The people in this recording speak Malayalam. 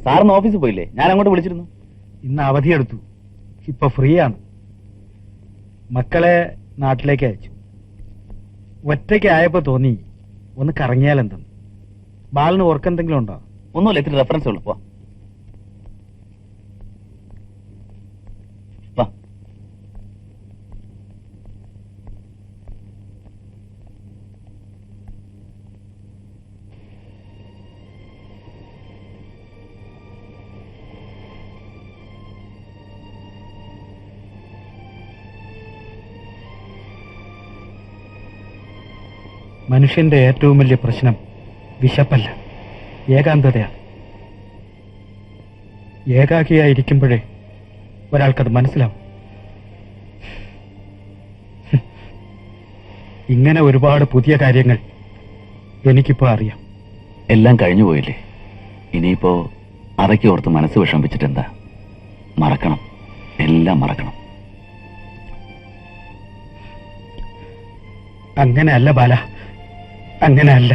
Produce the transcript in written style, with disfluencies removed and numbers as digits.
സാറിന് ഓഫീസിൽ പോയില്ലേ? ഞാൻ അങ്ങോട്ട് വിളിച്ചിരുന്നു. ഇന്ന് അവധിയെടുത്തു. ഇപ്പൊ ഫ്രീ ആണ്. മക്കളെ നാട്ടിലേക്ക് അയച്ചു. ഒറ്റയ്ക്കായപ്പോ തോന്നി ഒന്ന് കറങ്ങിയാലെന്തെന്ന്. ബാലന് ഓർക്കെന്തെങ്കിലും ഉണ്ടോ? ഒന്നുമില്ല, ഇത്തിരി റെഫറൻസ് ഉള്ളു. വാ. മനുഷ്യന്റെ ഏറ്റവും വലിയ പ്രശ്നം വിശപ്പല്ല, ഏകാന്തതയാണ്. ഏകാകിയായിരിക്കുമ്പോഴേ ഒരാൾക്കത് മനസ്സിലാവും. ഇങ്ങനെ ഒരുപാട് പുതിയ കാര്യങ്ങൾ എനിക്കിപ്പോ അറിയാം. എല്ലാം കഴിഞ്ഞു പോയില്ലേ? ഇനിയിപ്പോ അതൊക്കെ ഓർത്ത് മനസ്സ് വിഷമിച്ചിട്ടെന്താ? മറക്കണം, എല്ലാം മറക്കണം. അങ്ങനെയല്ല ബാല, അങ്ങനെയല്ല.